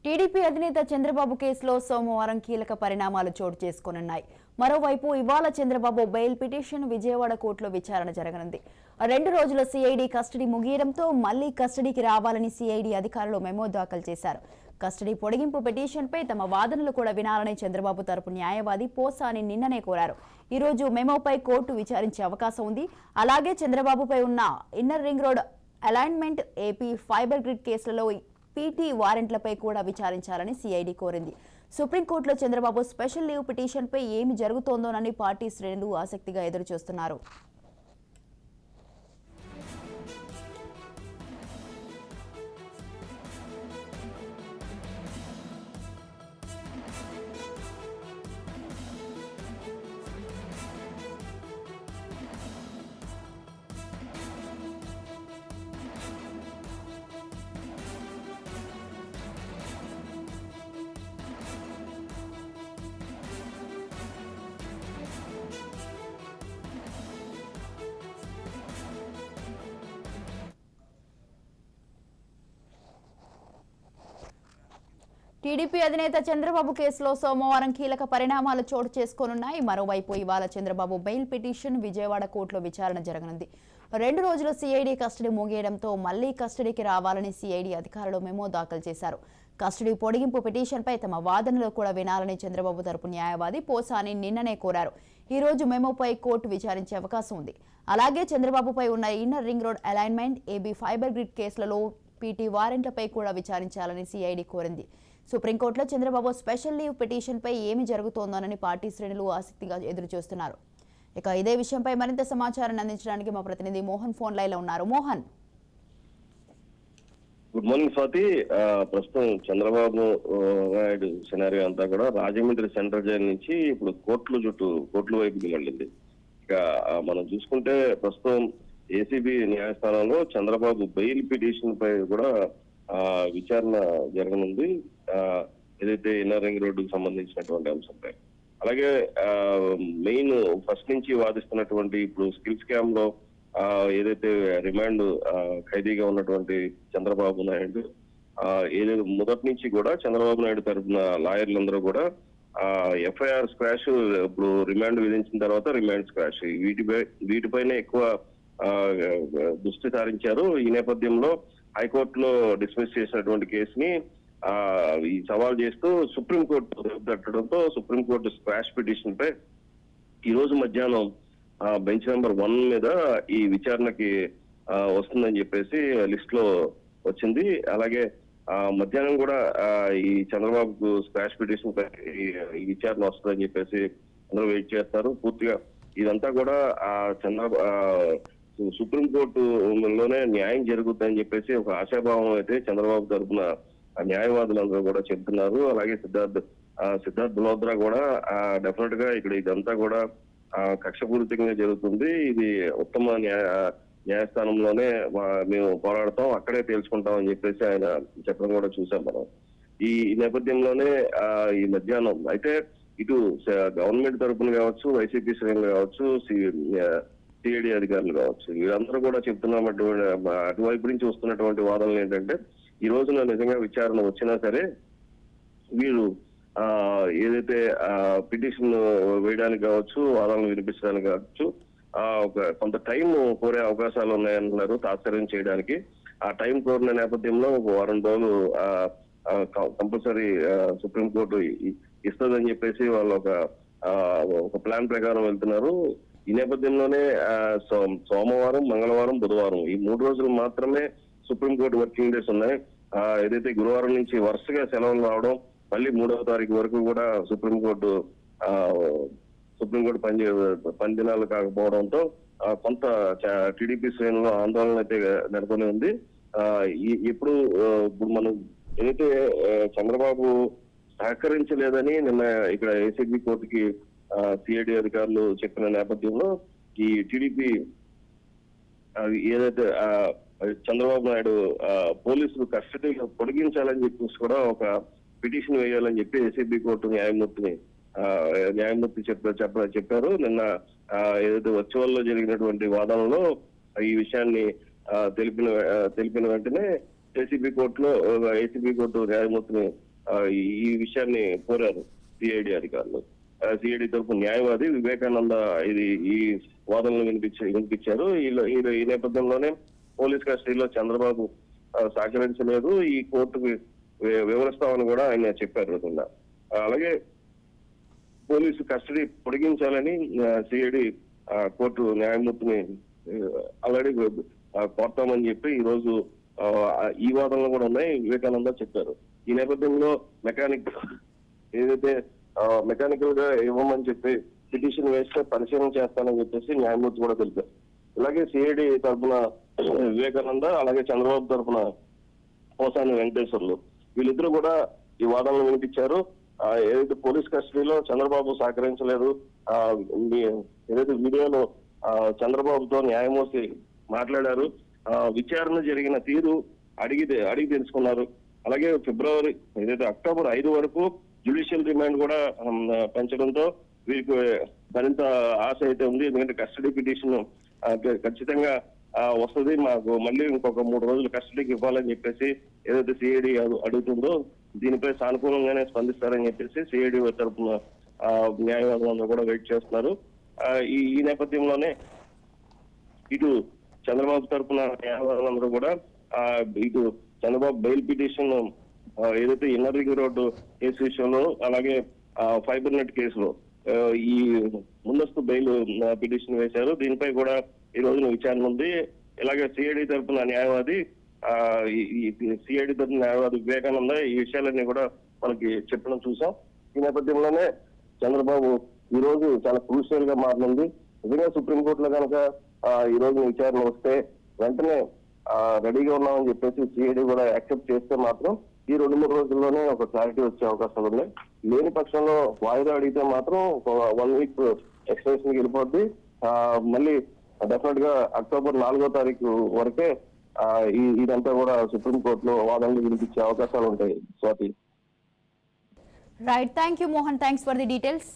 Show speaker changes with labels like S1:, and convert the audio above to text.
S1: TDP అధినేత చంద్రబాబు కేసులో సోమవారం కీలక పరిణామాలు చోటు చేసుకోనున్నాయి. మరోవైపు ఇవాళ చంద్రబాబు బెయిల్ పిటిషన్ విజయవాడ కోర్టులో విచారణ జరగనుంది. 2 రోజుల సిఐడి కస్టడీ ముగియడంతో మళ్లీ కస్టడీకి రావాలని సిఐడి అధికారులు మెమో దాఖలు చేశారు. కస్టడీ పొడిగింపు పిటిషన్పై తమ వాదనలు కూడా వినాలని చంద్రబాబు తరపు న్యాయవాది పోసాని నిన్ననే కోరారు. ఈ రోజు మెమోపై కోర్టు విచారించే అవకాశం ఉంది. అలాగే చంద్రబాబుపై ఉన్న inner ring road alignment, AP fibre grid కేసులలో పీటీ వారెంట్లపై కూడా విచారించాలని సిఐడి కోరింది. సుప్రీంకోర్టులో చంద్రబాబు స్పెషల్ లీవ్ పిటిషన్పై ఏమి జరుగుతోందోనని పార్టీ శ్రేణులు ఆసక్తిగా ఎదురుచూస్తున్నారు. టీడీపీ అధినేత చంద్రబాబు కేసులో సోమవారం కీలక పరిణామాలు చోటు చేసుకోనున్నాయి. మరోవైపు ఇవాళ చంద్రబాబు బెయిల్ పిటిషన్ విజయవాడ కోర్టులో విచారణ జరగనుంది. 2 రోజుల సిఐడి కస్టడీ ముగియడంతో మళ్లీ కస్టడీకి రావాలని సిఐడి అధికారులు మెమో దాఖలు చేశారు. కస్టడీ పొడిగింపు పిటిషన్పై తమ వాదనలు కూడా వినాలని చంద్రబాబు తరపు న్యాయవాది పోసాని నిన్ననే కోరారు. ఈ రోజు మెమోపై కోర్టు విచారించే అవకాశం ఉంది. అలాగే చంద్రబాబుపై ఉన్న inner ring road alignment, AB fibre grid కేసులలో పీటీ వారెంట్లపై కూడా విచారించాలని సిఐడి కోరింది. సుప్రీంకోర్టులో చంద్రబాబు స్పెషల్ లీవ్ పిటిషన్పై ఏమి జరుగుతోందోనని పార్టీ శ్రేణులు ఆసక్తిగా ఎదురుచూస్తున్నారు. ఇక ఇదే విషయంపై మరింత సమాచారాన్ని అందించడానికి మా ప్రతినిధి మోహన్ ఫోన్ లైన్ లో ఉన్నారు. Mohan,
S2: good morning Swathi. ప్రస్తుతం చంద్రబాబు నాయుడు సినారియో అంతా కూడా రాజమండ్రి సెంట్రల్ జైలు నుంచి ఇప్పుడు కోర్టుల వైపుకి వెళ్ళింది. ఇక మనం చూసుకుంటే ప్రస్తుతం ఏసీబీ న్యాయస్థానంలో చంద్రబాబు బెయిల్ పిటిషన్ పై కూడా విచారణ జరగనుంది. ఏదైతే ఇన్నర్ రింగ్ రోడ్డుకు సంబంధించినటువంటి అంశంపై, అలాగే మెయిన్ ఫస్ట్ నుంచి వాదిస్తున్నటువంటి ఇప్పుడు స్కిల్ స్కామ్ లో ఏదైతే రిమాండ్ ఖైదీగా ఉన్నటువంటి చంద్రబాబు నాయుడు, ఏదైతే మొదటి నుంచి కూడా చంద్రబాబు నాయుడు తరఫున లాయర్లందరూ కూడా ఎఫ్ఐఆర్ స్క్వాష్, ఇప్పుడు రిమాండ్ విధించిన తర్వాత రిమాండ్ స్క్వాష్, వీటిపైనే ఎక్కువ దృష్టి సారించారు. ఈ నేపథ్యంలో హైకోర్టులో డిస్మిస్ చేసినటువంటి కేసుని ఈ సవాల్ చేస్తూ సుప్రీంకోర్టు తట్టడంతో సుప్రీంకోర్టు స్క్వాష్ పిటిషన్ పై ఈ రోజు మధ్యాహ్నం బెంచ్ నెంబర్ 1 మీద ఈ విచారణకి వస్తుందని చెప్పేసి లిస్ట్ లో వచ్చింది. అలాగే మధ్యాహ్నం కూడా ఈ చంద్రబాబుకు స్క్వాష్ పిటిషన్ పై ఈ విచారణ వస్తుందని చెప్పేసి అందరూ వెయిట్ చేస్తారు. పూర్తిగా ఇదంతా కూడా సుప్రీంకోర్టులోనే న్యాయం జరుగుతుందని చెప్పేసి ఒక ఆశాభావం అయితే చంద్రబాబు తరఫున న్యాయవాదులందరూ కూడా చెప్తున్నారు. అలాగే సిద్ధార్థ్ మల్హోత్రా కూడా డెఫినెట్ గా ఇక్కడ ఇదంతా కూడా కక్షపూరితంగా జరుగుతుంది, ఇది ఉత్తమ న్యాయస్థానంలోనే మేము పోరాడతాం, అక్కడే తేల్చుకుంటాం అని చెప్పేసి ఆయన చెప్పడం కూడా చూసాం మనం. ఈ నేపథ్యంలోనే ఈ మధ్యాహ్నం అయితే ఇటు గవర్నమెంట్ తరఫున కావచ్చు, వైసీపీ శ్రేణులు కావచ్చు, సిఐడి అధికారులు కావచ్చు, వీరందరూ కూడా అటువైపు నుంచి వస్తున్నటువంటి వాదనలు ఏంటంటే, ఈ రోజున నిజంగా విచారణ వచ్చినా సరే వీరు ఏదైతే పిటిషన్ వేయడానికి కావచ్చు, వాదనలు వినిపించడానికి కావచ్చు, కొంత టైం కోరే అవకాశాలు ఉన్నాయంటున్నారు తాత్సర్యం చేయడానికి. ఆ టైం కోరిన నేపథ్యంలో ఒక 1 వారం రోజులు కంపల్సరీ సుప్రీంకోర్టు ఇస్తుందని చెప్పేసి వాళ్ళు ఒక ప్లాన్ ప్రకారం వెళ్తున్నారు. ఈ నేపథ్యంలోనే సోమవారం, మంగళవారం, బుధవారం ఈ 3 రోజులు మాత్రమే సుప్రీంకోర్టు వర్కింగ్ డేస్ ఉన్నాయి. ఏదైతే గురువారం నుంచి వరుసగా సెలవులు రావడం, మళ్ళీ 3వ తారీఖు వరకు కూడా సుప్రీంకోర్టు పని దినాలు కాకపోవడంతో కొంత టీడీపీ శ్రేణుల్లో ఆందోళన అయితే నెలకొని ఉంది. ఇప్పుడు మనం ఏదైతే చంద్రబాబు సహకరించలేదని నిన్న ఇక్కడ ఏసీబీ కోర్టుకి సిఐడి అధికారులు చెప్పిన నేపథ్యంలో ఈ టీడీపీ ఏదైతే చంద్రబాబు నాయుడు పోలీసులు కస్టడీలో పొడిగించాలని చెప్పేసి కూడా ఒక పిటిషన్ వేయాలని చెప్పి ఏసీబీ కోర్టు న్యాయమూర్తి చెప్పారు. నిన్న ఏదైతే వర్చువల్ లో జరిగినటువంటి వాదనలో ఈ విషయాన్ని తెలిపిన వెంటనే ఏసీబీ కోర్టు న్యాయమూర్తిని ఈ విషయాన్ని కోరారు సిఐడి అధికారులు. సిఐడి తరఫు న్యాయవాది వివేకానంద ఈ వాదనలు వినిపించారు. ఈ నేపథ్యంలోనే పోలీస్ కస్టడీలో చంద్రబాబు సహకరించలేదు, ఈ కోర్టుకు వివరిస్తామని కూడా ఆయన చెప్పారు. అలాగే పోలీసు కస్టడీ పొడిగించాలని సిఐడి కోర్టు న్యాయమూర్తిని ఆల్రెడీ కోరుతామని చెప్పి ఈ రోజు ఈ వాదనలు కూడా ఉన్నాయి వివేకానంద చెప్పారు. ఈ నేపథ్యంలో మెకానికల్ గా ఇవ్వమని చెప్పి పిటిషన్ వేస్తే పరిశీలన చేస్తానని చెప్పేసి న్యాయమూర్తి కూడా తెలిపారు. అలాగే సిఐడి తరఫున వివేకానంద, అలాగే చంద్రబాబు తరఫున పోసాని వెంకటేశ్వర్లు వీళ్ళిద్దరూ కూడా ఈ వాదనలు వినిపించారు. ఏదైతే పోలీస్ కస్టడీలో చంద్రబాబు సహకరించలేదు, ఏదైతే వీడియోలో చంద్రబాబుతో న్యాయమూర్తి మాట్లాడారు, విచారణ జరిగిన తీరు అడిగి తెలుసుకున్నారు. అలాగే అక్టోబర్ 5 వరకు జ్యుడిషియల్ రిమాండ్ కూడా పెంచడంతో వీరికి మరింత ఆశ అయితే ఉంది. ఎందుకంటే కస్టడీ పిటిషన్ ఖచ్చితంగా వస్తుంది, మాకు మళ్ళీ ఇంకొక 3 రోజులు కస్టడీకి ఇవ్వాలని చెప్పేసి ఏదైతే సిఐడి అడుగుతుందో దీనిపై సానుకూలంగానే స్పందిస్తారని చెప్పేసి సిఐడి తరఫున న్యాయవాదులందరూ కూడా వెయిట్ చేస్తున్నారు. ఈ నేపథ్యంలోనే ఇటు చంద్రబాబు తరఫున న్యాయవాదులందరూ కూడా ఇటు చంద్రబాబు బెయిల్ పిటిషన్ ఏదైతే ఇన్నర్ రింగ్ రోడ్డు కేసు విషయంలో, అలాగే ఫైబర్ నెట్ కేసులో ఈ ముందస్తు బెయిల్ పిటిషన్ వేశారు. దీనిపై కూడా ఈ రోజున విచారణ ఉంది. ఇలాగే సిఐడి తరఫున న్యాయవాది వివేకానంద ఈ విషయాలన్నీ కూడా మనకి చెప్పడం చూసాం. ఈ నేపథ్యంలోనే చంద్రబాబు ఈ రోజు చాలా క్రూషియల్ గా మారనుంది. నిజంగా సుప్రీంకోర్టులో కనుక ఈ రోజు విచారణ వస్తే వెంటనే రెడీగా ఉన్నామని చెప్పేసి సిఐడి కూడా యాక్సెప్ట్ చేస్తే మాత్రం ఈ 2-3 రోజుల్లోనే ఒక క్లారిటీ వచ్చే అవకాశాలు ఉన్నాయి. లేని పక్షంలో వాయిదా అడిగితే మాత్రం 1 వీక్ ఎక్స్టెన్షన్ వెళ్ళిపోద్ది. మళ్ళీ డెఫినెట్ గా అక్టోబర్ 4వ తారీఖు వరకే ఇదంతా కూడా సుప్రీంకోర్టులో వాదనలు వినిపించే అవకాశాలు ఉంటాయి. Swathi.
S1: Right, thank you Mohan, thanks for the details.